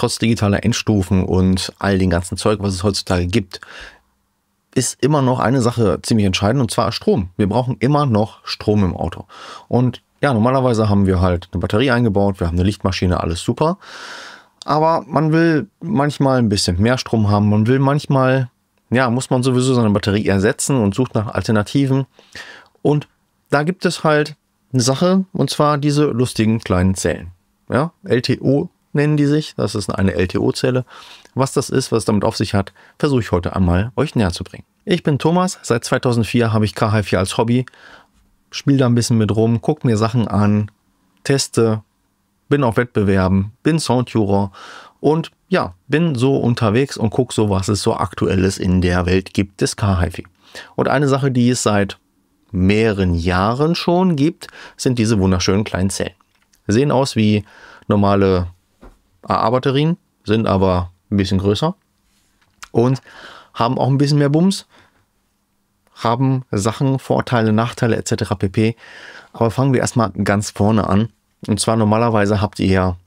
trotz digitaler Endstufen und all den ganzen Zeug, was es heutzutage gibt, ist immer noch eine Sache ziemlich entscheidend, und zwar Strom. Wir brauchen immer noch Strom im Auto. Und ja, normalerweise haben wir halt eine Batterie eingebaut, wir haben eine Lichtmaschine, alles super. Aber man will manchmal ein bisschen mehr Strom haben. Man will manchmal, ja, muss man sowieso seine Batterie ersetzen und sucht nach Alternativen. Und da gibt es halt eine Sache, und zwar diese lustigen kleinen Zellen. Ja, LTO nennen die sich. Das ist eine LTO-Zelle. Was das ist, was es damit auf sich hat, versuche ich heute einmal euch näher zu bringen. Ich bin Thomas. Seit 2004 habe ich Kfz als Hobby. Spiele da ein bisschen mit rum, gucke mir Sachen an, teste, bin auf Wettbewerben, bin Soundtuner und ja, bin so unterwegs und gucke so, was es so Aktuelles in der Welt gibt des Car-Hi-Fi. Und eine Sache, die es seit mehreren Jahren schon gibt, sind diese wunderschönen kleinen Zellen. Sehen aus wie normale AA-Batterien, sind aber ein bisschen größer und haben auch ein bisschen mehr Bums, haben Sachen, Vorteile, Nachteile etc. pp. Aber fangen wir erstmal ganz vorne an. Und zwar normalerweise habt ihr ja,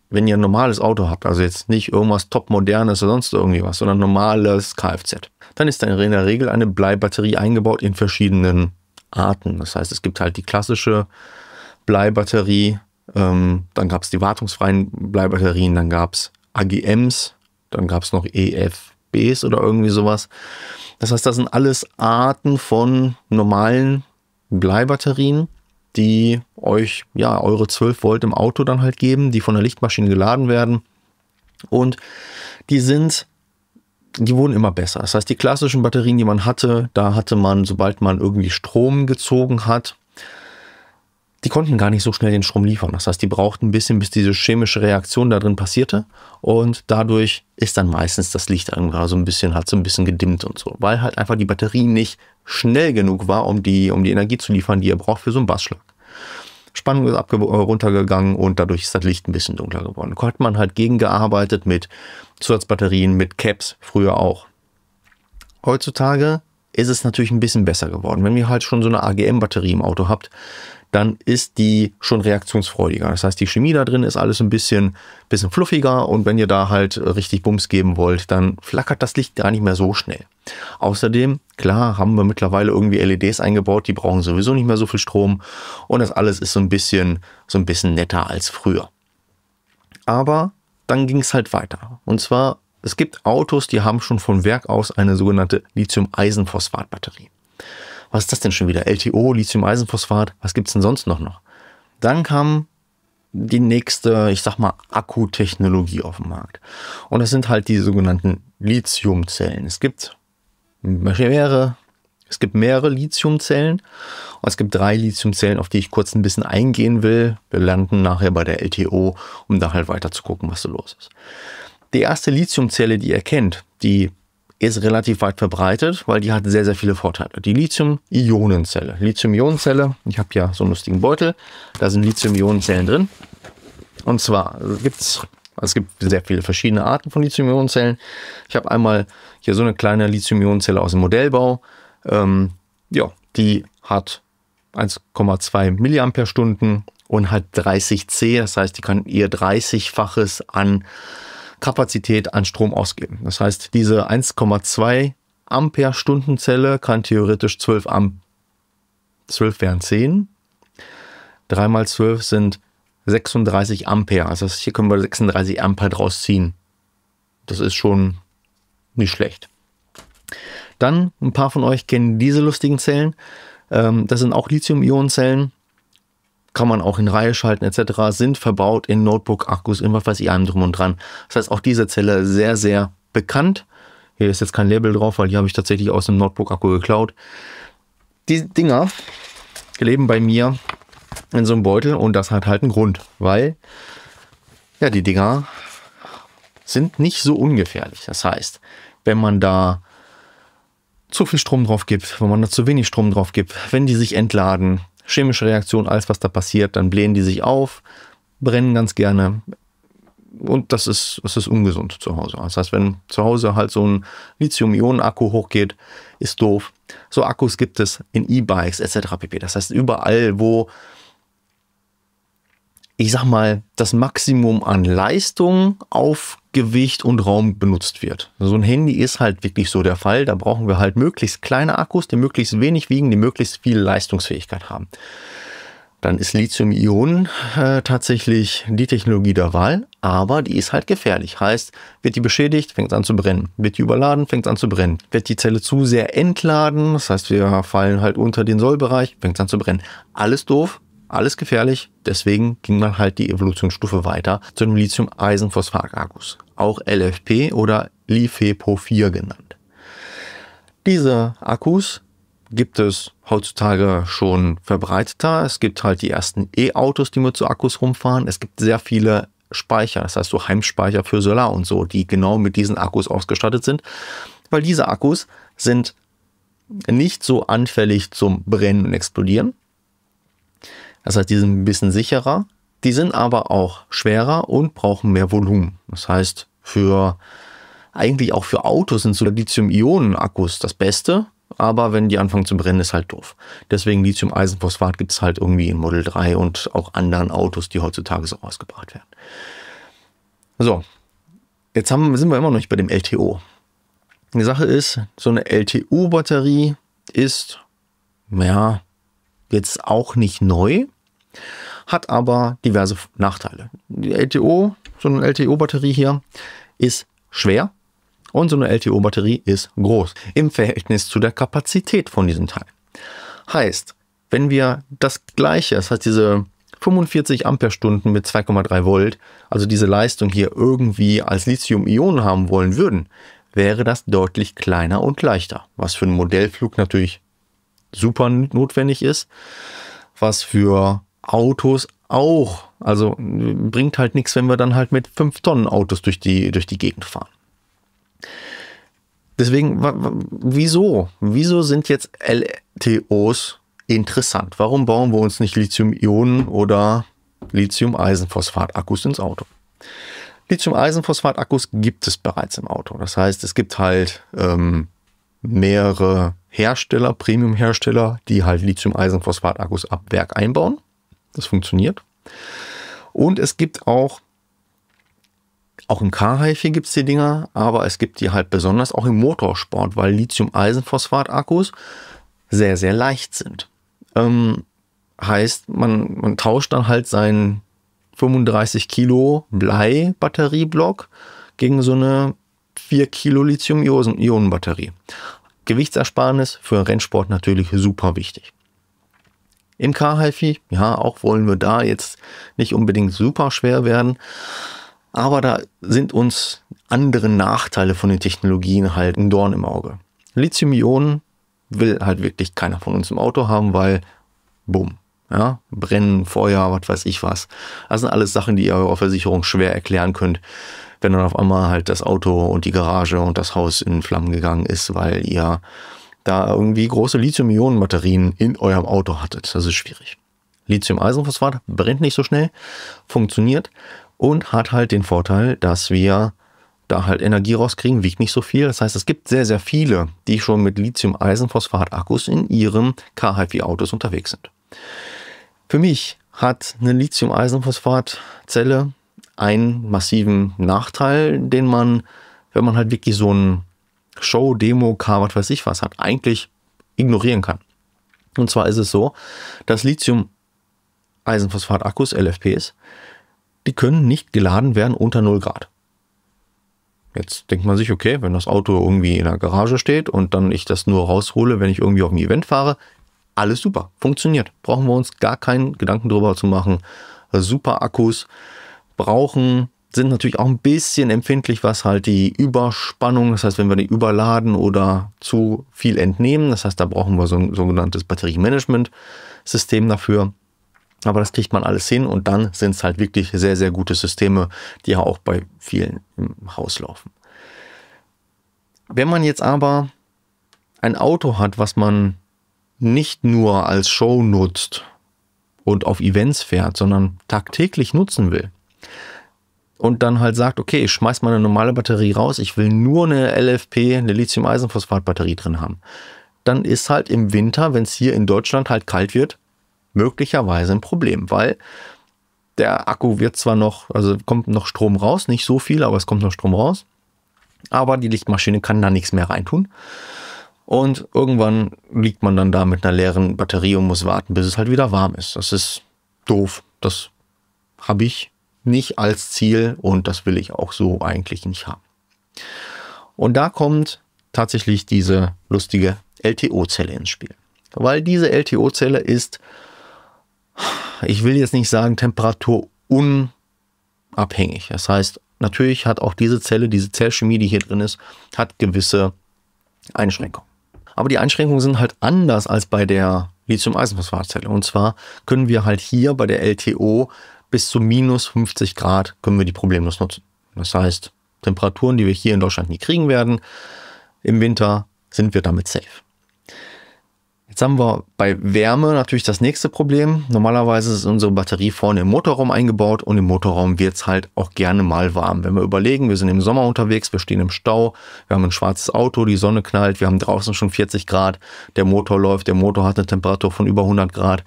wenn ihr ein normales Auto habt, also jetzt nicht irgendwas topmodernes oder sonst irgendwie was, sondern normales Kfz, dann ist da in der Regel eine Bleibatterie eingebaut in verschiedenen Arten. Das heißt, es gibt halt die klassische Bleibatterie, dann gab es die wartungsfreien Bleibatterien, dann gab es AGMs, dann gab es noch EFBs oder irgendwie sowas. Das heißt, das sind alles Arten von normalen Bleibatterien, die euch ja eure 12 Volt im Auto dann halt geben, die von der Lichtmaschine geladen werden. Und die wurden immer besser. Das heißt, die klassischen Batterien, die man hatte, da hatte man, sobald man irgendwie Strom gezogen hat, die konnten gar nicht so schnell den Strom liefern. Das heißt, die brauchten ein bisschen, bis diese chemische Reaktion da drin passierte. Und dadurch ist dann meistens das Licht hat so ein bisschen gedimmt und so. Weil halt einfach die Batterie nicht schnell genug war, um die Energie zu liefern, die ihr braucht für so einen Bassschlag. Spannung ist runtergegangen und dadurch ist das Licht ein bisschen dunkler geworden. Da hat man halt gegengearbeitet mit Zusatzbatterien, mit Caps, früher auch. Heutzutage ist es natürlich ein bisschen besser geworden. Wenn ihr halt schon so eine AGM-Batterie im Auto habt, dann ist die schon reaktionsfreudiger. Das heißt, die Chemie da drin ist alles ein bisschen fluffiger und wenn ihr da halt richtig Bums geben wollt, dann flackert das Licht gar nicht mehr so schnell. Außerdem, klar, haben wir mittlerweile irgendwie LEDs eingebaut, die brauchen sowieso nicht mehr so viel Strom und das alles ist so ein bisschen netter als früher. Aber dann ging es halt weiter. Und zwar, es gibt Autos, die haben schon von Werk aus eine sogenannte Lithium-Eisenphosphat-Batterie. Was ist das denn schon wieder? LTO, Lithium-Eisenphosphat, was gibt es denn sonst noch? Dann kam die nächste, ich sag mal, Akkutechnologie auf den Markt. Und das sind halt die sogenannten Lithiumzellen. Es gibt mehrere Lithiumzellen und es gibt 3 Lithiumzellen, auf die ich kurz ein bisschen eingehen will. Wir landen nachher bei der LTO, um da halt weiter zu gucken, was so los ist. Die erste Lithiumzelle, die ihr kennt, die ist relativ weit verbreitet, weil die hat sehr, sehr viele Vorteile. Die Lithium-Ionen-Zelle. Lithium-Ionen-Zelle, ich habe ja so einen lustigen Beutel, da sind Lithium-Ionen-Zellen drin. Und zwar es gibt sehr viele verschiedene Arten von Lithium-Ionen-Zellen. Ich habe einmal hier so eine kleine Lithium-Ionen-Zelle aus dem Modellbau. Die hat 1,2 Milliampere-Stunden und hat 30 C. Das heißt, die kann ihr 30-faches an Kapazität an Strom ausgeben. Das heißt, diese 1,2 Ampere-Stunden-Zelle kann theoretisch 12 wären 10. 3 mal 12 sind 36 Ampere. Also hier können wir 36 Ampere draus ziehen. Das ist schon nicht schlecht. Dann, ein paar von euch kennen diese lustigen Zellen. Das sind auch Lithium-Ionen-Zellen. Kann man auch in Reihe schalten etc., sind verbaut in Notebook-Akkus, in was weiß ich, allem drum und dran. Das heißt, auch diese Zelle sehr, sehr bekannt. Hier ist jetzt kein Label drauf, weil die habe ich tatsächlich aus einem Notebook-Akku geklaut. Die Dinger leben bei mir in so einem Beutel und das hat halt einen Grund, weil ja, die Dinger sind nicht so ungefährlich. Das heißt, wenn man da zu viel Strom drauf gibt, wenn man da zu wenig Strom drauf gibt, wenn die sich entladen, chemische Reaktion, alles was da passiert, dann blähen die sich auf, brennen ganz gerne und das ist ungesund zu Hause. Das heißt, wenn zu Hause halt so ein Lithium-Ionen-Akku hochgeht, ist doof. So Akkus gibt es in E-Bikes etc. pp. Das heißt, überall, wo, ich sag mal, das Maximum an Leistung Gewicht und Raum benutzt wird. So ein Handy ist halt wirklich so der Fall. Da brauchen wir halt möglichst kleine Akkus, die möglichst wenig wiegen, die möglichst viel Leistungsfähigkeit haben. Dann ist Lithium-Ionen tatsächlich die Technologie der Wahl, aber die ist halt gefährlich. Heißt, wird die beschädigt, fängt es an zu brennen. Wird die überladen, fängt es an zu brennen. Wird die Zelle zu sehr entladen, das heißt, wir fallen halt unter den Sollbereich, fängt es an zu brennen. Alles doof, alles gefährlich. Deswegen ging man halt die Evolutionsstufe weiter zu den Lithium-Eisenphosphat-Akkus, auch LFP oder LiFePO4 genannt. Diese Akkus gibt es heutzutage schon verbreiteter. Es gibt halt die ersten E-Autos, die mit so Akkus rumfahren. Es gibt sehr viele Speicher, das heißt so Heimspeicher für Solar und so, die genau mit diesen Akkus ausgestattet sind, weil diese Akkus sind nicht so anfällig zum Brennen und Explodieren. Das heißt, die sind ein bisschen sicherer. Die sind aber auch schwerer und brauchen mehr Volumen. Das heißt, eigentlich auch für Autos sind so Lithium-Ionen-Akkus das Beste. Aber wenn die anfangen zu brennen, ist halt doof. Deswegen Lithium-Eisenphosphat gibt es halt irgendwie in Model 3 und auch anderen Autos, die heutzutage so rausgebracht werden. So, jetzt sind wir immer noch nicht bei dem LTO. Die Sache ist, so eine LTO-Batterie ist, ja, jetzt auch nicht neu, hat aber diverse Nachteile. So eine LTO-Batterie hier ist schwer. Und so eine LTO-Batterie ist groß im Verhältnis zu der Kapazität von diesem Teil. Heißt, wenn wir das Gleiche, das heißt diese 45 Ampere-Stunden mit 2,3 Volt, also diese Leistung hier irgendwie als Lithium-Ionen haben wollen würden, wäre das deutlich kleiner und leichter. Was für einen Modellflug natürlich super notwendig ist, was für Autos auch, also bringt halt nichts, wenn wir dann halt mit 5 Tonnen Autos durch die Gegend fahren. Deswegen, wieso sind jetzt LTOs interessant? Warum bauen wir uns nicht Lithium-Ionen oder Lithium-Eisenphosphat-Akkus ins Auto? Lithium-Eisenphosphat-Akkus gibt es bereits im Auto. Das heißt, es gibt halt mehrere Hersteller, Premium-Hersteller, die halt Lithium-Eisenphosphat-Akkus ab Werk einbauen. Das funktioniert. Und es gibt auch im Car-HiFi gibt es die Dinger, aber es gibt die halt besonders auch im Motorsport, weil Lithium-Eisenphosphat-Akkus sehr, sehr leicht sind. Heißt, man tauscht dann halt seinen 35 Kilo Blei-Batterieblock gegen so eine 4 Kilo Lithium-Ionen-Batterie. Gewichtsersparnis für Rennsport natürlich super wichtig. Im Car-HiFi, ja, auch wollen wir da jetzt nicht unbedingt super schwer werden, aber da sind uns andere Nachteile von den Technologien halt ein Dorn im Auge. Lithium-Ionen will halt wirklich keiner von uns im Auto haben, weil, bumm, ja, Brennen, Feuer, was weiß ich was. Das sind alles Sachen, die ihr eurer Versicherung schwer erklären könnt, wenn dann auf einmal halt das Auto und die Garage und das Haus in Flammen gegangen ist, weil ihr da irgendwie große Lithium-Ionen-Batterien in eurem Auto hattet. Das ist schwierig. Lithium-Eisenphosphat brennt nicht so schnell, funktioniert und hat halt den Vorteil, dass wir da halt Energie rauskriegen, wiegt nicht so viel. Das heißt, es gibt sehr, sehr viele, die schon mit Lithium-Eisenphosphat-Akkus in ihren Car-HiFi-Autos unterwegs sind. Für mich hat eine Lithium-Eisenphosphat-Zelle einen massiven Nachteil, den man, wenn man halt wirklich so ein Show, Demo, Car, was weiß ich was hat, eigentlich ignorieren kann. Und zwar ist es so, dass Lithium-Eisenphosphat-Akkus, LFPs, die können nicht geladen werden unter 0 Grad. Jetzt denkt man sich, okay, wenn das Auto irgendwie in der Garage steht und dann ich das nur raushole, wenn ich irgendwie auf ein Event fahre, alles super, funktioniert. Brauchen wir uns gar keinen Gedanken drüber zu machen. Super Akkus sind natürlich auch ein bisschen empfindlich, was halt die Überspannung, das heißt, wenn wir die überladen oder zu viel entnehmen, das heißt, da brauchen wir so ein sogenanntes Batteriemanagement-System dafür. Aber das kriegt man alles hin und dann sind es halt wirklich sehr, sehr gute Systeme, die ja auch bei vielen im Haus laufen. Wenn man jetzt aber ein Auto hat, was man nicht nur als Show nutzt und auf Events fährt, sondern tagtäglich nutzen will und dann halt sagt, okay, ich schmeiß mal eine normale Batterie raus, ich will nur eine LFP, eine Lithium-Eisenphosphat-Batterie drin haben, dann ist halt im Winter, wenn es hier in Deutschland halt kalt wird, möglicherweise ein Problem, weil Der Akku wird zwar noch, also kommt noch Strom raus, nicht so viel, aber es kommt noch Strom raus. Aber die Lichtmaschine kann da nichts mehr reintun. Und irgendwann liegt man dann da mit einer leeren Batterie und muss warten, bis es halt wieder warm ist. Das ist doof. Das habe ich nicht als Ziel und das will ich auch so eigentlich nicht haben. Und da kommt tatsächlich diese lustige LTO-Zelle ins Spiel. Weil diese LTO-Zelle ist, ich will jetzt nicht sagen temperaturunabhängig. Das heißt, natürlich hat auch diese Zelle, diese Zellchemie, die hier drin ist, hat gewisse Einschränkungen. Aber die Einschränkungen sind halt anders als bei der Lithium-Eisenphosphat-Zelle. Und zwar können wir halt hier bei der LTO bis zu minus 50 Grad können wir die problemlos nutzen. Das heißt, Temperaturen, die wir hier in Deutschland nie kriegen werden, im Winter sind wir damit safe. Jetzt haben wir bei Wärme natürlich das nächste Problem. Normalerweise ist unsere Batterie vorne im Motorraum eingebaut und im Motorraum wird es halt auch gerne mal warm. Wenn wir überlegen, wir sind im Sommer unterwegs, wir stehen im Stau, wir haben ein schwarzes Auto, die Sonne knallt, wir haben draußen schon 40 Grad, der Motor läuft, der Motor hat eine Temperatur von über 100 Grad.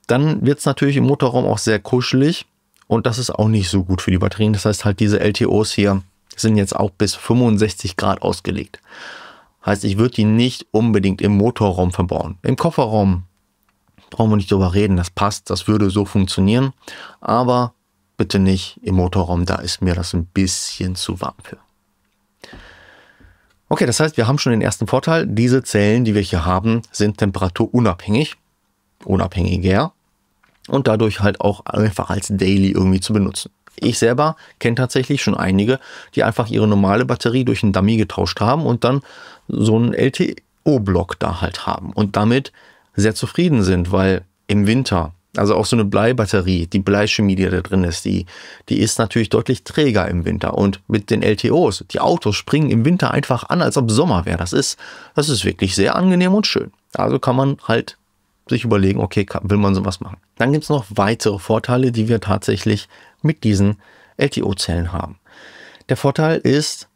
Dann wird es natürlich im Motorraum auch sehr kuschelig und das ist auch nicht so gut für die Batterien. Das heißt halt, diese LTOs hier sind jetzt auch bis 65 Grad ausgelegt. Heißt, ich würde die nicht unbedingt im Motorraum verbauen. Im Kofferraum brauchen wir nicht drüber reden, das passt, das würde so funktionieren. Aber bitte nicht im Motorraum, da ist mir das ein bisschen zu warm für. Okay, das heißt, wir haben schon den ersten Vorteil. Diese Zellen, die wir hier haben, sind temperaturunabhängig, unabhängiger und dadurch halt auch einfach als Daily irgendwie zu benutzen. Ich selber kenne tatsächlich schon einige, die einfach ihre normale Batterie durch einen Dummy getauscht haben und dann so einen LTO-Block da halt haben und damit sehr zufrieden sind, weil im Winter, also auch so eine Bleibatterie, die Bleichemie, die da drin ist, die ist natürlich deutlich träger im Winter und mit den LTOs, die Autos springen im Winter einfach an, als ob Sommer wäre. Das ist wirklich sehr angenehm und schön. Also kann man halt sich überlegen, okay, will man sowas machen. Dann gibt es noch weitere Vorteile, die wir tatsächlich mit diesen LTO-Zellen haben. Der Vorteil ist,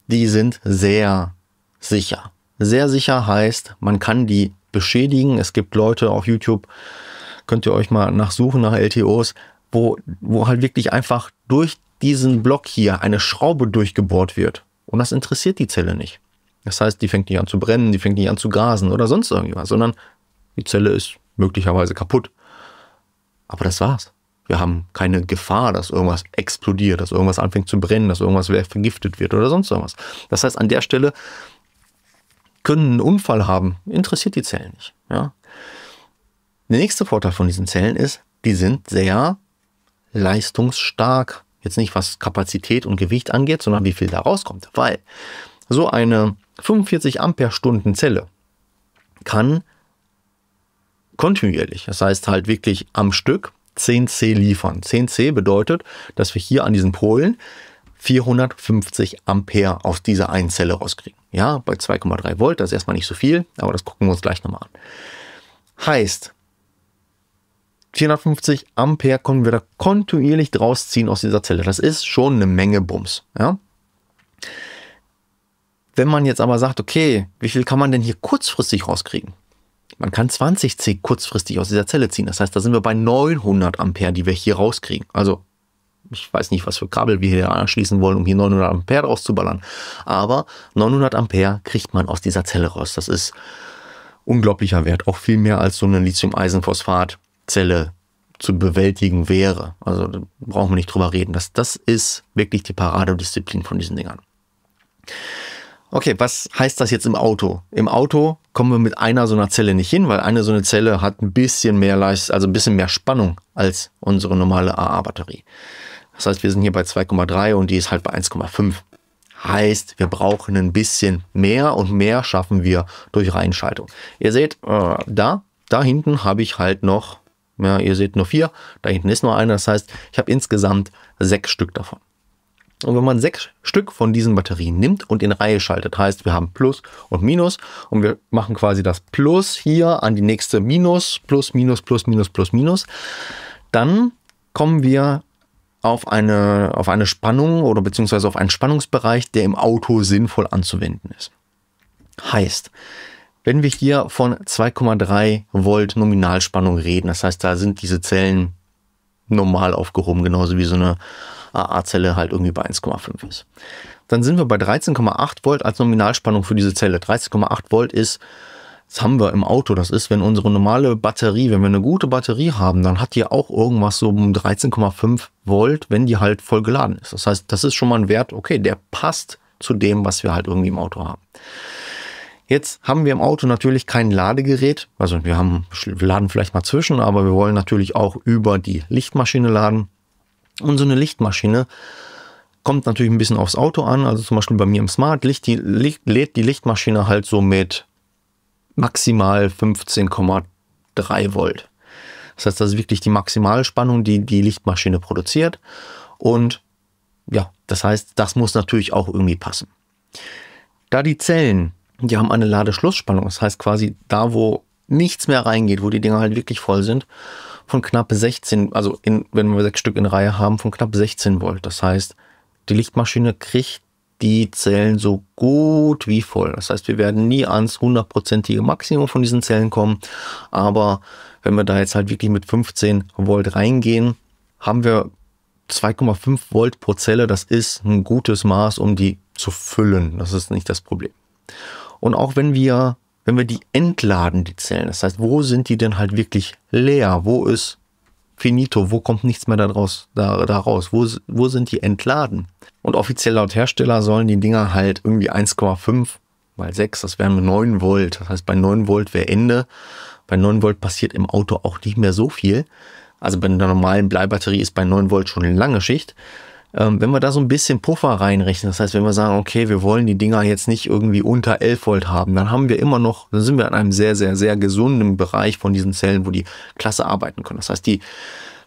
die sind sehr sicher. Sehr sicher heißt, man kann die beschädigen. Es gibt Leute auf YouTube, könnt ihr euch mal nachsuchen nach LTOs, wo halt wirklich einfach durch diesen Block hier eine Schraube durchgebohrt wird. Und das interessiert die Zelle nicht. Das heißt, die fängt nicht an zu brennen, die fängt nicht an zu gasen oder sonst irgendwas, sondern die Zelle ist möglicherweise kaputt. Aber das war's. Wir haben keine Gefahr, dass irgendwas explodiert, dass irgendwas anfängt zu brennen, dass irgendwas vergiftet wird oder sonst irgendwas. Das heißt, an der Stelle können einen Unfall haben, interessiert die Zellen nicht. Ja? Der nächste Vorteil von diesen Zellen ist, die sind sehr leistungsstark. Jetzt nicht was Kapazität und Gewicht angeht, sondern wie viel da rauskommt. Weil so eine 45 Ampere-Stunden Zelle kann kontinuierlich, das heißt halt wirklich am Stück 10C liefern. 10C bedeutet, dass wir hier an diesen Polen 450 Ampere aus dieser einen Zelle rauskriegen. Ja, bei 2,3 Volt, das ist erstmal nicht so viel, aber das gucken wir uns gleich nochmal an. Heißt, 450 Ampere können wir da kontinuierlich draus ziehen aus dieser Zelle. Das ist schon eine Menge Bums. Ja? Wenn man jetzt aber sagt, okay, wie viel kann man denn hier kurzfristig rauskriegen? Man kann 20C kurzfristig aus dieser Zelle ziehen. Das heißt, da sind wir bei 900 Ampere, die wir hier rauskriegen. Also, ich weiß nicht, was für Kabel wir hier anschließen wollen, um hier 900 Ampere rauszuballern. Aber 900 Ampere kriegt man aus dieser Zelle raus. Das ist unglaublicher Wert. Auch viel mehr als so eine Lithium-Eisenphosphat-Zelle zu bewältigen wäre. Also, da brauchen wir nicht drüber reden. Das ist wirklich die Paradedisziplin von diesen Dingern. Okay, was heißt das jetzt im Auto? Im Auto kommen wir mit einer so einer Zelle nicht hin, weil eine so eine Zelle hat ein bisschen mehr also ein bisschen mehr Spannung als unsere normale AA-Batterie. Das heißt, wir sind hier bei 2,3 und die ist halt bei 1,5. Heißt, wir brauchen ein bisschen mehr und mehr schaffen wir durch Reihenschaltung. Ihr seht, da hinten habe ich halt noch, ja, ihr seht nur 4, da hinten ist nur eine. Das heißt, ich habe insgesamt 6 Stück davon. Und wenn man 6 Stück von diesen Batterien nimmt und in Reihe schaltet, heißt, wir haben Plus und Minus und wir machen quasi das Plus hier an die nächste Minus, Plus, Minus, Plus, Minus, Plus, Minus, dann kommen wir auf eine Spannung oder beziehungsweise auf einen Spannungsbereich, der im Auto sinnvoll anzuwenden ist. Heißt, wenn wir hier von 2,3 Volt Nominalspannung reden, das heißt, da sind diese Zellen normal aufgehoben, genauso wie so eine AA-Zelle halt irgendwie bei 1,5 ist. Dann sind wir bei 13,8 Volt als Nominalspannung für diese Zelle. 13,8 Volt ist, das haben wir im Auto, das ist, wenn unsere normale Batterie, wenn wir eine gute Batterie haben, dann hat die auch irgendwas so um 13,5 Volt, wenn die halt voll geladen ist. Das heißt, das ist schon mal ein Wert, okay, der passt zu dem, was wir halt irgendwie im Auto haben. Jetzt haben wir im Auto natürlich kein Ladegerät, also wir laden vielleicht mal zwischen, aber wir wollen natürlich auch über die Lichtmaschine laden. Und so eine Lichtmaschine kommt natürlich ein bisschen aufs Auto an, also zum Beispiel bei mir im Smart lädt die Lichtmaschine halt so mit maximal 15,3 Volt. Das heißt, das ist wirklich die Maximalspannung, die die Lichtmaschine produziert. Und ja, das heißt, das muss natürlich auch irgendwie passen. Da die Zellen, die haben eine Ladeschlussspannung, das heißt quasi da, wo nichts mehr reingeht, wo die Dinger halt wirklich voll sind, von knapp 16, also wenn wir 6 Stück in Reihe haben, von knapp 16 Volt. Das heißt, die Lichtmaschine kriegt die Zellen so gut wie voll. Das heißt, wir werden nie ans 100%ige Maximum von diesen Zellen kommen. Aber wenn wir da jetzt halt wirklich mit 15 Volt reingehen, haben wir 2,5 Volt pro Zelle. Das ist ein gutes Maß, um die zu füllen. Das ist nicht das Problem. Und auch wenn wir die entladen, die Zellen, das heißt, wo sind die denn halt wirklich leer? Wo ist finito? Wo kommt nichts mehr da raus? Wo sind die entladen? Und offiziell laut Hersteller sollen die Dinger halt irgendwie 1,5 mal 6, das wären 9 Volt. Das heißt, bei 9 Volt wäre Ende. Bei 9 Volt passiert im Auto auch nicht mehr so viel. Also bei einer normalen Bleibatterie ist bei 9 Volt schon eine lange Schicht. Wenn wir da so ein bisschen Puffer reinrechnen, das heißt, wenn wir sagen, okay, wir wollen die Dinger jetzt nicht irgendwie unter 11 Volt haben, dann sind wir in einem sehr, sehr, sehr gesunden Bereich von diesen Zellen, wo die klasse arbeiten können. Das heißt, die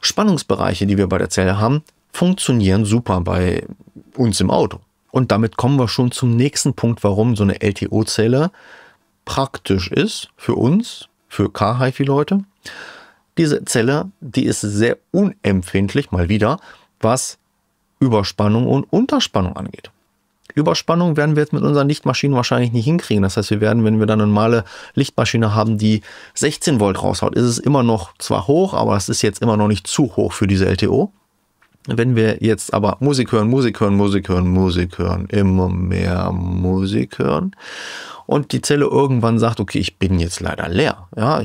Spannungsbereiche, die wir bei der Zelle haben, funktionieren super bei uns im Auto. Und damit kommen wir schon zum nächsten Punkt, warum so eine LTO-Zelle praktisch ist für uns, für Car-HiFi-Leute. Diese Zelle, die ist sehr unempfindlich, mal wieder, was Überspannung und Unterspannung angeht. Überspannung werden wir jetzt mit unseren Lichtmaschinen wahrscheinlich nicht hinkriegen. Das heißt, wenn wir dann eine normale Lichtmaschine haben, die 16 Volt raushaut, ist es immer noch zwar hoch, aber es ist jetzt immer noch nicht zu hoch für diese LTO. Wenn wir jetzt aber Musik hören, immer mehr Musik hören und die Zelle irgendwann sagt, okay, ich bin jetzt leider leer, ja,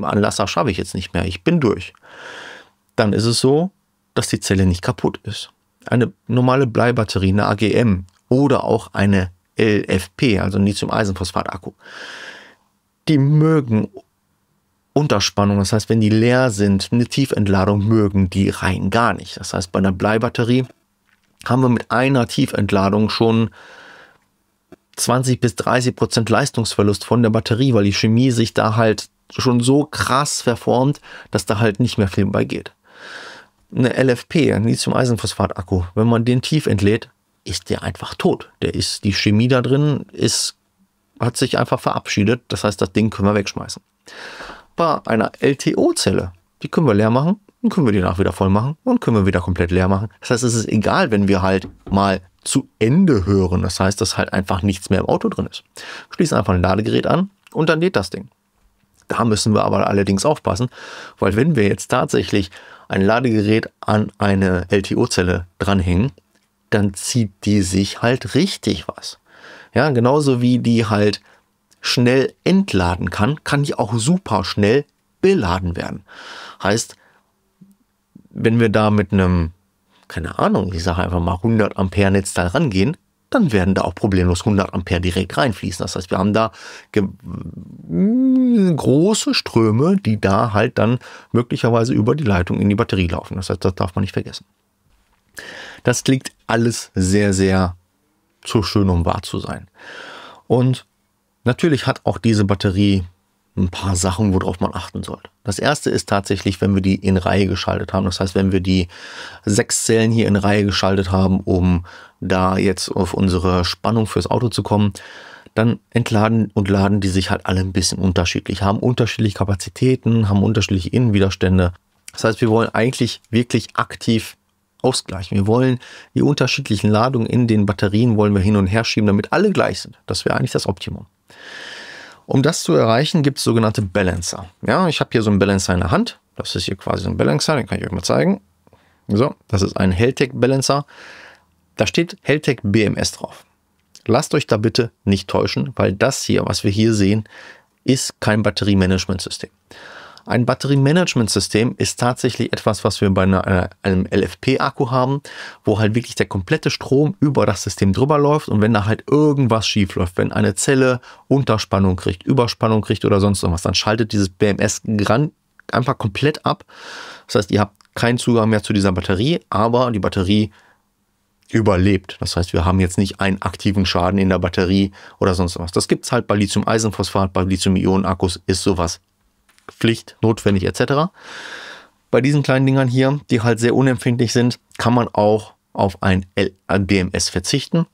Anlasser schaffe ich jetzt nicht mehr, ich bin durch, dann ist es so, dass die Zelle nicht kaputt ist. Eine normale Bleibatterie, eine AGM oder auch eine LFP, also Lithium-Eisenphosphat-Akku, die mögen Unterspannung, das heißt, wenn die leer sind, eine Tiefentladung mögen die rein gar nicht. Das heißt, bei einer Bleibatterie haben wir mit einer Tiefentladung schon 20-30% Leistungsverlust von der Batterie, weil die Chemie sich da halt schon so krass verformt, dass da halt nicht mehr viel bei geht. Eine LFP, ein Lithium-Eisenphosphat-Akku, wenn man den tief entlädt, ist der einfach tot. Die Chemie da drin hat sich einfach verabschiedet. Das heißt, das Ding können wir wegschmeißen. Bei einer LTO-Zelle, die können wir leer machen, dann können wir die danach wieder voll machen und können wir wieder komplett leer machen. Das heißt, es ist egal, wenn wir halt mal zu Ende hören. Das heißt, dass halt einfach nichts mehr im Auto drin ist. Schließen einfach ein Ladegerät an und dann lädt das Ding. Da müssen wir aber allerdings aufpassen, weil wenn wir jetzt tatsächlich ein Ladegerät an eine LTO-Zelle dranhängen, dann zieht die sich halt richtig was. Ja, genauso wie die halt schnell entladen kann die auch super schnell beladen werden. Heißt, wenn wir da mit einem, keine Ahnung, ich sage einfach mal 100 Ampere Netzteil rangehen, dann werden da auch problemlos 100 Ampere direkt reinfließen. Das heißt, wir haben da große Ströme, die da halt dann möglicherweise über die Leitung in die Batterie laufen. Das heißt, das darf man nicht vergessen. Das klingt alles sehr, sehr zu schön, um wahr zu sein. Und natürlich hat auch diese Batterie ein paar Sachen, worauf man achten sollte. Das erste ist tatsächlich, wenn wir die in Reihe geschaltet haben. Das heißt, wenn wir die 6 Zellen hier in Reihe geschaltet haben, um da jetzt auf unsere Spannung fürs Auto zu kommen, dann entladen und laden die sich halt alle ein bisschen unterschiedlich, haben unterschiedliche Kapazitäten, haben unterschiedliche Innenwiderstände. Das heißt, wir wollen eigentlich wirklich aktiv ausgleichen. Wir wollen die unterschiedlichen Ladungen in den Batterien wollen wir hin und her schieben, damit alle gleich sind. Das wäre eigentlich das Optimum. Um das zu erreichen, gibt es sogenannte Balancer. Ja, ich habe hier so einen Balancer in der Hand. Das ist hier quasi so ein Balancer, den kann ich euch mal zeigen. So, das ist ein Haltech Balancer. Da steht Haltech BMS drauf. Lasst euch da bitte nicht täuschen, weil das hier, was wir hier sehen, ist kein Batteriemanagementsystem. Ein Batteriemanagementsystem ist tatsächlich etwas, was wir bei einem LFP-Akku haben, wo halt wirklich der komplette Strom über das System drüber läuft und wenn da halt irgendwas schief läuft, wenn eine Zelle Unterspannung kriegt, Überspannung kriegt oder sonst irgendwas, dann schaltet dieses BMS einfach komplett ab. Das heißt, ihr habt keinen Zugang mehr zu dieser Batterie, aber die Batterie überlebt. Das heißt, wir haben jetzt nicht einen aktiven Schaden in der Batterie oder sonst was. Das gibt es halt bei Lithium-Eisenphosphat, bei Lithium-Ionen-Akkus ist sowas Pflicht, notwendig etc. Bei diesen kleinen Dingern hier, die halt sehr unempfindlich sind, kann man auch auf ein BMS verzichten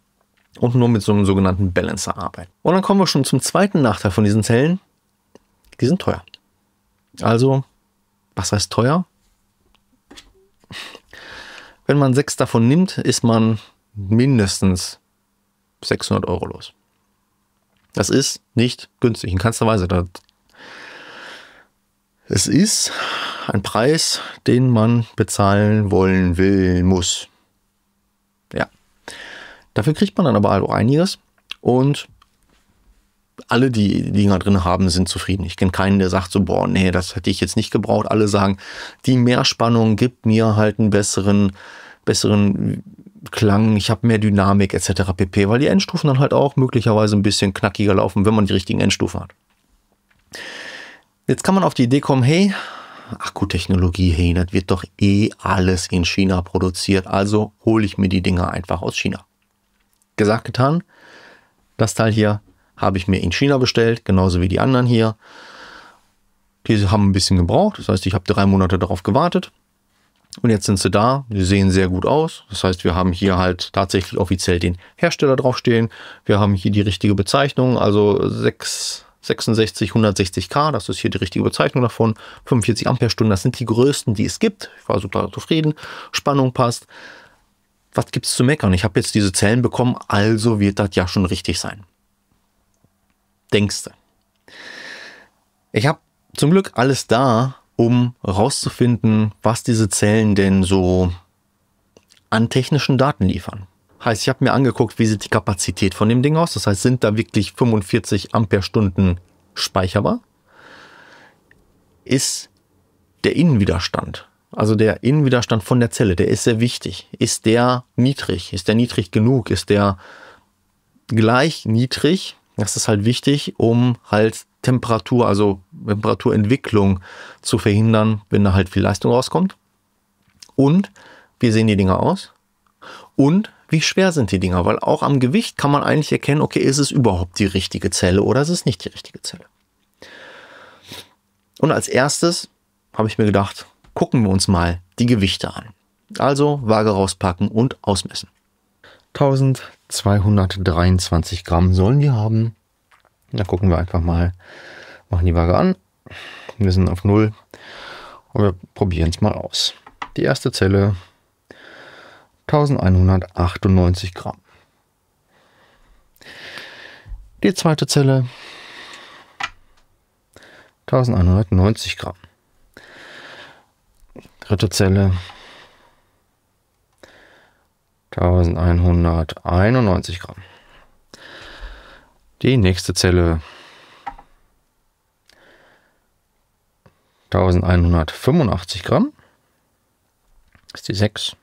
und nur mit so einem sogenannten Balancer arbeiten. Und dann kommen wir schon zum zweiten Nachteil von diesen Zellen. Die sind teuer. Also, was heißt teuer? Wenn man 6 davon nimmt, ist man mindestens 600 € los. Das ist nicht günstig, in keinster Weise. Es ist ein Preis, den man bezahlen wollen, will, muss. Ja. Dafür kriegt man dann aber auch einiges und alle, die Dinger drin haben, sind zufrieden. Ich kenne keinen, der sagt so, boah, nee, das hätte ich jetzt nicht gebraucht. Alle sagen, die Mehrspannung gibt mir halt einen besseren Klang, ich habe mehr Dynamik etc. pp., weil die Endstufen dann halt auch möglicherweise ein bisschen knackiger laufen, wenn man die richtigen Endstufen hat. Jetzt kann man auf die Idee kommen, hey, Akkutechnologie, hey, das wird doch eh alles in China produziert, also hole ich mir die Dinger einfach aus China. Gesagt, getan, das Teil hier habe ich mir in China bestellt, genauso wie die anderen hier. Die haben ein bisschen gebraucht, das heißt, ich habe 3 Monate darauf gewartet. Und jetzt sind sie da, die sehen sehr gut aus. Das heißt, wir haben hier halt tatsächlich offiziell den Hersteller draufstehen. Wir haben hier die richtige Bezeichnung, also 66 160K, das ist hier die richtige Bezeichnung davon. 45 Ampere-Stunden, das sind die größten, die es gibt. Ich war super zufrieden, Spannung passt. Was gibt es zu meckern? Ich habe jetzt diese Zellen bekommen, also wird das ja schon richtig sein. Denkste. Ich habe zum Glück alles da, um rauszufinden, was diese Zellen denn so an technischen Daten liefern. Heißt, ich habe mir angeguckt, wie sieht die Kapazität von dem Ding aus. Das heißt, sind da wirklich 45 Ampere-Stunden speicherbar? Ist der Innenwiderstand, also der Innenwiderstand von der Zelle, der ist sehr wichtig. Ist der niedrig? Ist der niedrig genug? Ist der gleich niedrig? Das ist halt wichtig, um halt Temperatur, also Temperaturentwicklung zu verhindern, wenn da halt viel Leistung rauskommt. Und wie sehen die Dinger aus? Und wie schwer sind die Dinger? Weil auch am Gewicht kann man eigentlich erkennen, okay, ist es überhaupt die richtige Zelle oder ist es nicht die richtige Zelle? Und als erstes habe ich mir gedacht, gucken wir uns mal die Gewichte an. Also Waage rauspacken und ausmessen. 1223 Gramm sollen die haben. Da gucken wir einfach mal, machen die Waage an. Wir sind auf 0 und wir probieren es mal aus. Die erste Zelle 1198 Gramm. Die zweite Zelle 1190 Gramm. Dritte Zelle 1191 Gramm. Die nächste Zelle 1185 Gramm. Das ist die 6.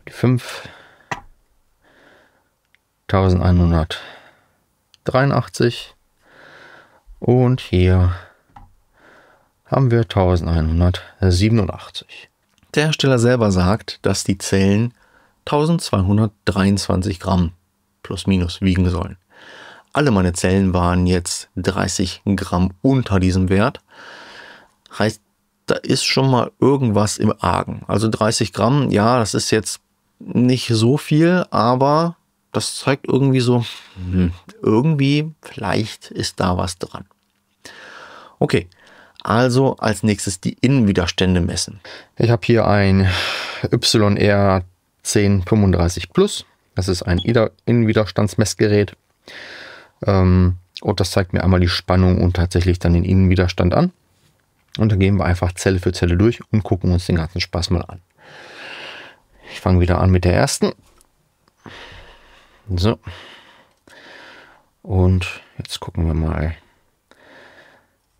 Die 5. 1183. Und hier haben wir 1187. Der Hersteller selber sagt, dass die Zellen 1223 Gramm plus minus wiegen sollen. Alle meine Zellen waren jetzt 30 Gramm unter diesem Wert. Heißt, da ist schon mal irgendwas im Argen. Also 30 Gramm, ja, das ist jetzt nicht so viel, aber das zeigt irgendwie so, irgendwie, vielleicht ist da was dran. Okay, also als nächstes die Innenwiderstände messen. Ich habe hier ein YR 1035 Plus. Das ist ein Innenwiderstandsmessgerät. Und das zeigt mir einmal die Spannung und tatsächlich dann den Innenwiderstand an. Und dann gehen wir einfach Zelle für Zelle durch und gucken uns den ganzen Spaß mal an. Ich fange wieder an mit der ersten. So. Und jetzt gucken wir mal,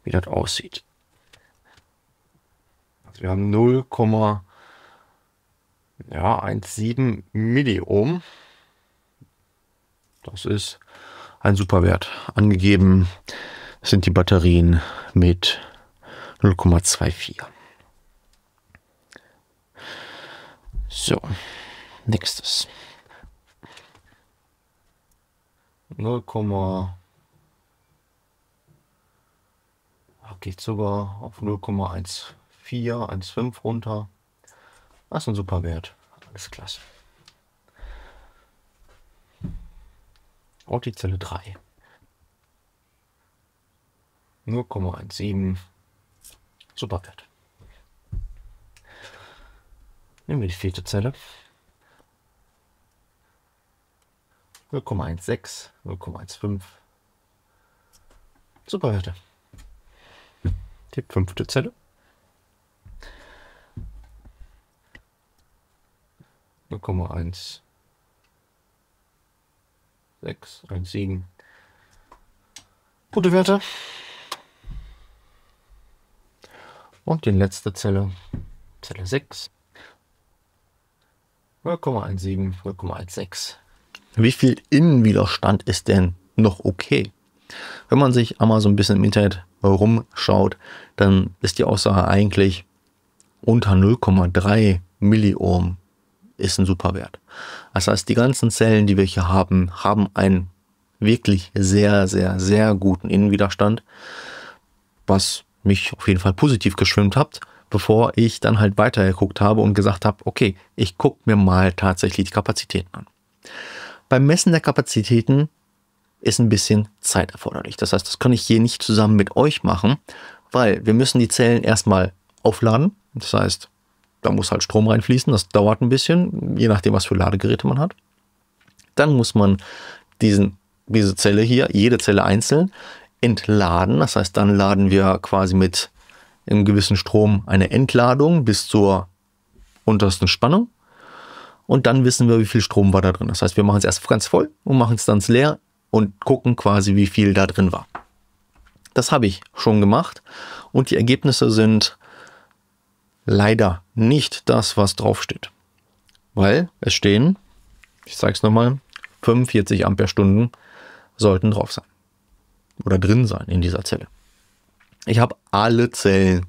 wie das aussieht. Also wir haben 0,17 Milliohm. Das ist ein super Wert. Angegeben sind die Batterien mit 0,24. So, nächstes. 0, geht sogar auf 0,14, 1,5 runter. Das ist ein super Wert. Alles klasse. Und die Zelle 3. 0,17. Super Wert. Nehmen wir die vierte Zelle. 0,16, 0,15. Super Werte. Die fünfte Zelle. 0,16, 1,7. Gute Werte. Und die letzte Zelle, Zelle 6. 0,17, 0,16. Wie viel Innenwiderstand ist denn noch okay? Wenn man sich einmal so ein bisschen im Internet rumschaut, dann ist die Aussage eigentlich unter 0,3 Milliohm ist ein super Wert. Das heißt, die ganzen Zellen, die wir hier haben, haben einen wirklich sehr, sehr, sehr guten Innenwiderstand, was mich auf jeden Fall positiv gestimmt hat, bevor ich dann halt weitergeguckt habe und gesagt habe, okay, ich gucke mir mal tatsächlich die Kapazitäten an. Beim Messen der Kapazitäten ist ein bisschen Zeit erforderlich. Das heißt, das kann ich hier nicht zusammen mit euch machen, weil wir müssen die Zellen erstmal aufladen. Das heißt, da muss halt Strom reinfließen. Das dauert ein bisschen, je nachdem, was für Ladegeräte man hat. Dann muss man diese Zelle hier, jede Zelle einzeln, entladen. Das heißt, dann laden wir quasi mit einem gewissen Strom eine Entladung bis zur untersten Spannung. Und dann wissen wir, wie viel Strom war da drin. Das heißt, wir machen es erst ganz voll und machen es dann leer und gucken quasi, wie viel da drin war. Das habe ich schon gemacht und die Ergebnisse sind leider nicht das, was draufsteht. Weil es stehen, ich zeige es nochmal, 45 Ampere-Stunden sollten drauf sein. Oder drin sein in dieser Zelle. Ich habe alle Zellen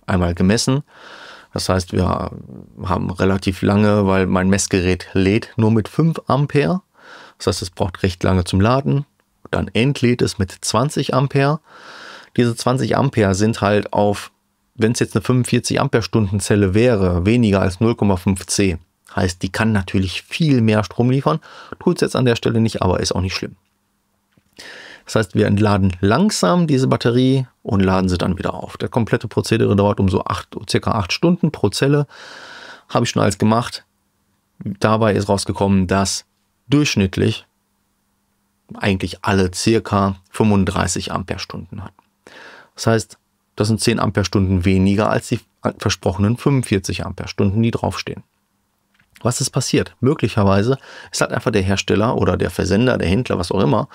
einmal gemessen. Das heißt, wir haben relativ lange, weil mein Messgerät lädt nur mit 5 Ampere. Das heißt, es braucht recht lange zum Laden. Dann entlädt es mit 20 Ampere. Diese 20 Ampere sind halt auf, wenn es jetzt eine 45 Ampere-Stunden Zelle wäre, weniger als 0,5 C. Heißt, die kann natürlich viel mehr Strom liefern. Tut es jetzt an der Stelle nicht, aber ist auch nicht schlimm. Das heißt, wir entladen langsam diese Batterie und laden sie dann wieder auf. Der komplette Prozedere dauert um so circa 8 Stunden pro Zelle. Habe ich schon alles gemacht. Dabei ist rausgekommen, dass durchschnittlich eigentlich alle circa 35 Ampere-Stunden hatten. Das heißt, das sind 10 Ampere-Stunden weniger als die versprochenen 45 Ampere-Stunden, die draufstehen. Was ist passiert? Möglicherweise ist halt einfach der Hersteller oder der Versender, der Händler, was auch immer,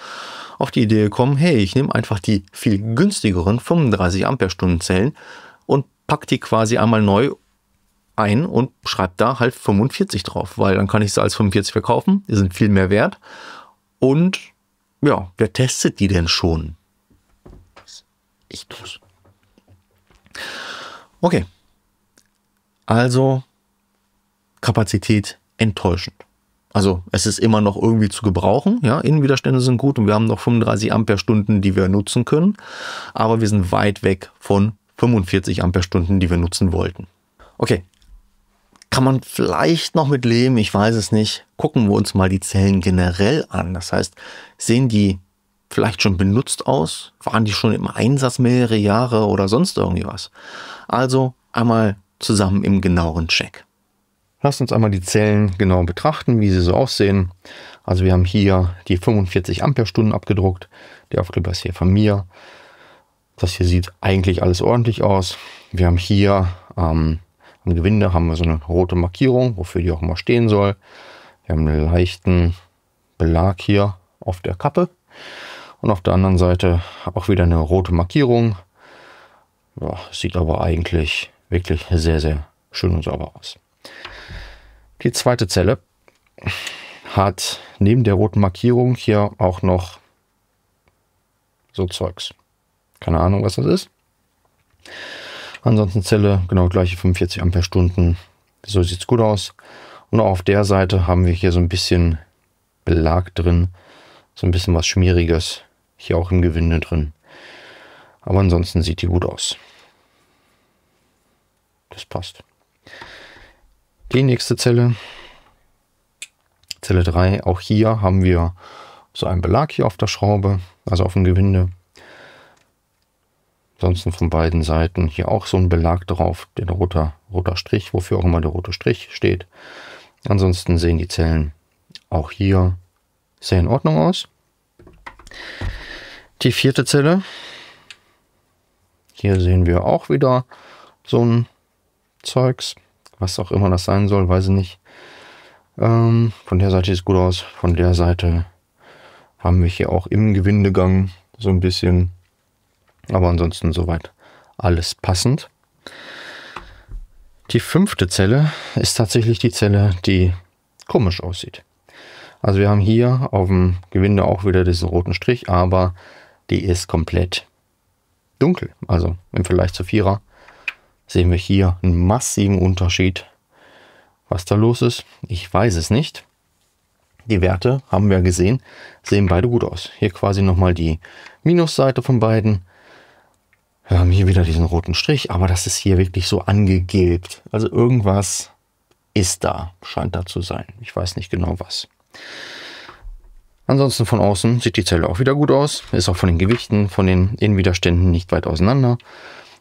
auf die Idee gekommen, hey, ich nehme einfach die viel günstigeren 35 Ampere-Stunden Zellen und pack die quasi einmal neu ein und schreibe da halt 45 drauf, weil dann kann ich sie als 45 verkaufen, die sind viel mehr wert und ja, wer testet die denn schon? Ich tu's. Okay, also Kapazität enttäuschend. Also es ist immer noch irgendwie zu gebrauchen. Ja, Innenwiderstände sind gut und wir haben noch 35 Ampere-Stunden, die wir nutzen können. Aber wir sind weit weg von 45 Ampere-Stunden, die wir nutzen wollten. Okay, kann man vielleicht noch mit leben, ich weiß es nicht. Gucken wir uns mal die Zellen generell an. Das heißt, sehen die vielleicht schon benutzt aus? Waren die schon im Einsatz mehrere Jahre oder sonst irgendwie was? Also einmal zusammen im genaueren Check. Lasst uns einmal die Zellen genau betrachten, wie sie so aussehen. Also wir haben hier die 45 Ampere-Stunden abgedruckt. Der Aufkleber ist hier von mir. Das hier sieht eigentlich alles ordentlich aus. Wir haben hier Im Gewinde haben wir so eine rote Markierung, wofür die auch immer stehen soll. Wir haben einen leichten Belag hier auf der Kappe. Und auf der anderen Seite auch wieder eine rote Markierung. Ja, sieht aber eigentlich wirklich sehr, sehr schön und sauber aus. Die zweite Zelle hat neben der roten Markierung hier auch noch so Zeugs. Keine Ahnung, was das ist. Ansonsten Zelle genau gleiche 45 Ampere-Stunden. So sieht es gut aus. Und auch auf der Seite haben wir hier so ein bisschen Belag drin. So ein bisschen was Schmieriges. Hier auch im Gewinde drin. Aber ansonsten sieht die gut aus. Das passt. Die nächste Zelle. Zelle 3. Auch hier haben wir so einen Belag hier auf der Schraube. Also auf dem Gewinde. Ansonsten von beiden Seiten hier auch so ein Belag drauf. Der roter Strich. Wofür auch immer der rote Strich steht. Ansonsten sehen die Zellen auch hier sehr in Ordnung aus. Die vierte Zelle. Hier sehen wir auch wieder so ein Zeugs. Was auch immer das sein soll, weiß ich nicht. Von der Seite sieht es gut aus. Von der Seite haben wir hier auch im Gewindegang so ein bisschen. Aber ansonsten soweit alles passend. Die fünfte Zelle ist tatsächlich die Zelle, die komisch aussieht. Also wir haben hier auf dem Gewinde auch wieder diesen roten Strich, aber die ist komplett dunkel. Also im Vergleich zur Vierer sehen wir hier einen massiven Unterschied. Was da los ist, ich weiß es nicht. Die Werte haben wir gesehen, sehen beide gut aus. Hier quasi nochmal die Minusseite von beiden. Wir haben hier wieder diesen roten Strich, aber das ist hier wirklich so angegilbt. Also irgendwas ist da, scheint da zu sein. Ich weiß nicht genau was. Ansonsten von außen sieht die Zelle auch wieder gut aus. Ist auch von den Gewichten, von den Innenwiderständen nicht weit auseinander.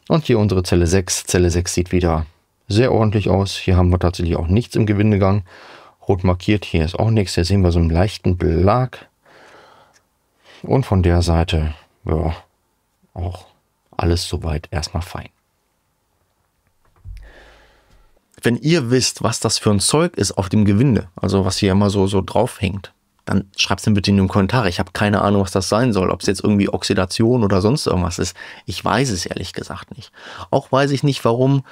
Und hier unsere Zelle 6. Zelle 6 sieht wieder sehr ordentlich aus. Hier haben wir tatsächlich auch nichts im Gewindegang. Rot markiert, hier ist auch nichts. Hier sehen wir so einen leichten Belag. Und von der Seite, ja, auch alles soweit erstmal fein. Wenn ihr wisst, was das für ein Zeug ist auf dem Gewinde, also was hier immer so drauf hängt, dann schreibt es mir bitte in die Kommentare. Ich habe keine Ahnung, was das sein soll. Ob es jetzt irgendwie Oxidation oder sonst irgendwas ist. Ich weiß es ehrlich gesagt nicht. Auch weiß ich nicht, warum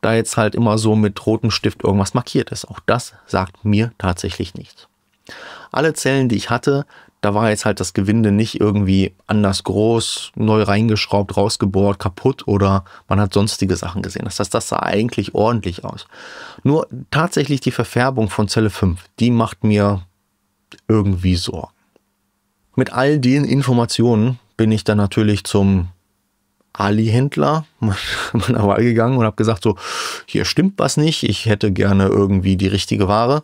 da jetzt halt immer so mit rotem Stift irgendwas markiert ist. Auch das sagt mir tatsächlich nichts. Alle Zellen, die ich hatte, da war jetzt halt das Gewinde nicht irgendwie anders groß, neu reingeschraubt, rausgebohrt, kaputt oder man hat sonstige Sachen gesehen. Das heißt, das sah eigentlich ordentlich aus. Nur tatsächlich die Verfärbung von Zelle 5, die macht mir irgendwie Sorgen. Mit all den Informationen bin ich dann natürlich zum Ali-Händler meiner Wahl gegangen und habe gesagt, so, hier stimmt was nicht, ich hätte gerne irgendwie die richtige Ware.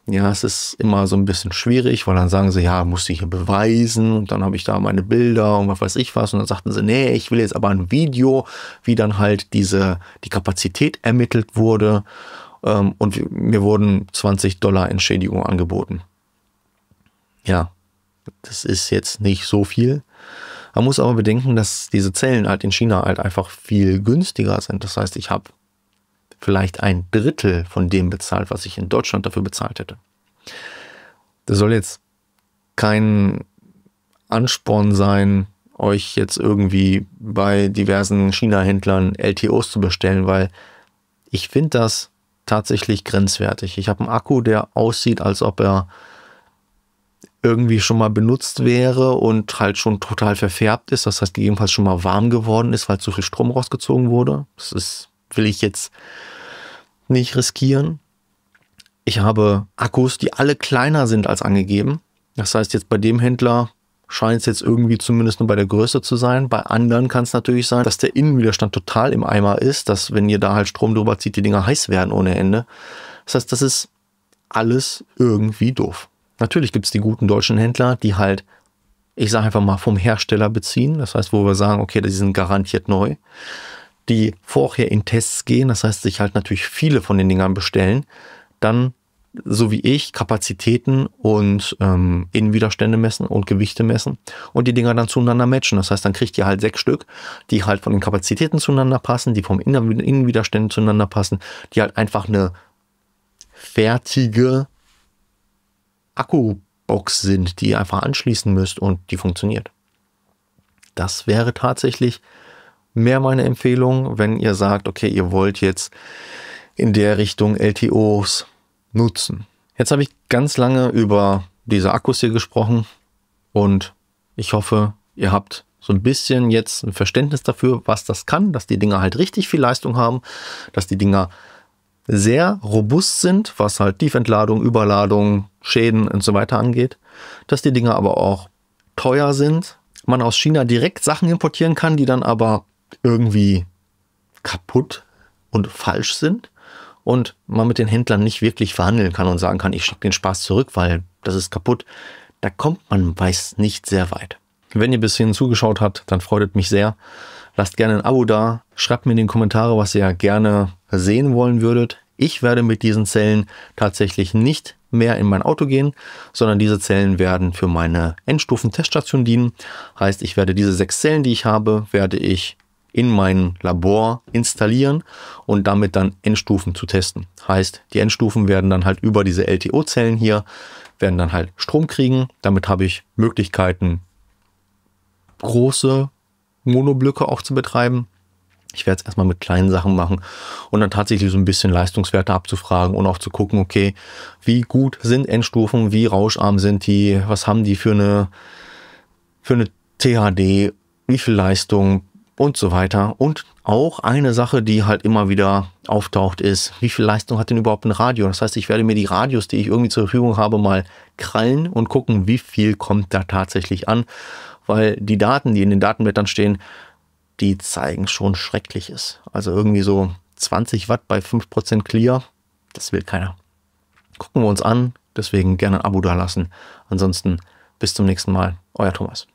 Ja, es ist immer so ein bisschen schwierig, weil dann sagen sie, ja, musst du hier beweisen und dann habe ich da meine Bilder und was weiß ich was und dann sagten sie, nee, ich will jetzt aber ein Video, wie dann halt die Kapazität ermittelt wurde und mir wurden $20 Entschädigung angeboten. Ja, das ist jetzt nicht so viel. Man muss aber bedenken, dass diese Zellen halt in China halt einfach viel günstiger sind. Das heißt, ich habe vielleicht 1/3 von dem bezahlt, was ich in Deutschland dafür bezahlt hätte. Das soll jetzt kein Ansporn sein, euch jetzt irgendwie bei diversen China-Händlern LTOs zu bestellen, weil ich finde das tatsächlich grenzwertig. Ich habe einen Akku, der aussieht, als ob er irgendwie schon mal benutzt wäre und halt schon total verfärbt ist. Das heißt, gegebenenfalls schon mal warm geworden ist, weil zu viel Strom rausgezogen wurde. Will ich jetzt nicht riskieren. Ich habe Akkus, die alle kleiner sind als angegeben. Das heißt, jetzt bei dem Händler scheint es jetzt irgendwie zumindest nur bei der Größe zu sein. Bei anderen kann es natürlich sein, dass der Innenwiderstand total im Eimer ist, dass wenn ihr da halt Strom drüber zieht, die Dinger heiß werden ohne Ende. Das heißt, das ist alles irgendwie doof. Natürlich gibt es die guten deutschen Händler, die halt, ich sage einfach mal, vom Hersteller beziehen. Das heißt, wo wir sagen, okay, die sind garantiert neu. Die vorher in Tests gehen, das heißt, sich halt natürlich viele von den Dingern bestellen, dann so wie ich, Kapazitäten und Innenwiderstände messen und Gewichte messen und die Dinger dann zueinander matchen. Das heißt, dann kriegt ihr halt 6 Stück, die halt von den Kapazitäten zueinander passen, die vom Innenwiderständen zueinander passen, die halt einfach eine fertige Akkubox sind, die ihr einfach anschließen müsst und die funktioniert. Das wäre tatsächlich mehr meine Empfehlung, wenn ihr sagt, okay, ihr wollt jetzt in der Richtung LTOs nutzen. Jetzt habe ich ganz lange über diese Akkus hier gesprochen und ich hoffe, ihr habt so ein bisschen jetzt ein Verständnis dafür, was das kann, dass die Dinger halt richtig viel Leistung haben, dass die Dinger sehr robust sind, was halt Tiefentladung, Überladung, Schäden und so weiter angeht, dass die Dinger aber auch teuer sind, man aus China direkt Sachen importieren kann, die dann aber irgendwie kaputt und falsch sind und man mit den Händlern nicht wirklich verhandeln kann und sagen kann, ich schicke den Spaß zurück, weil das ist kaputt. Da kommt man meist nicht sehr weit. Wenn ihr bis hierhin zugeschaut habt, dann freut es mich sehr. Lasst gerne ein Abo da, schreibt mir in die Kommentare, was ihr gerne sehen wollen würdet. Ich werde mit diesen Zellen tatsächlich nicht mehr in mein Auto gehen, sondern diese Zellen werden für meine Endstufen-Teststation dienen. Heißt, ich werde diese 6 Zellen, die ich habe, werde ich in mein Labor installieren und damit dann Endstufen zu testen. Heißt, die Endstufen werden dann halt über diese LTO-Zellen hier, werden dann halt Strom kriegen. Damit habe ich Möglichkeiten, große Monoblöcke auch zu betreiben. Ich werde es erstmal mit kleinen Sachen machen und dann tatsächlich so ein bisschen Leistungswerte abzufragen und auch zu gucken, okay, wie gut sind Endstufen, wie rauscharm sind die, was haben die für eine THD, wie viel Leistung und so weiter. Und auch eine Sache, die halt immer wieder auftaucht, ist, wie viel Leistung hat denn überhaupt ein Radio? Das heißt, ich werde mir die Radios, die ich irgendwie zur Verfügung habe, mal krallen und gucken, wie viel kommt da tatsächlich an. Weil die Daten, die in den Datenblättern stehen, die zeigen schon Schreckliches. Also irgendwie so 20 Watt bei 5% Clear, das will keiner. Gucken wir uns an, deswegen gerne ein Abo da lassen. Ansonsten bis zum nächsten Mal, euer Thomas.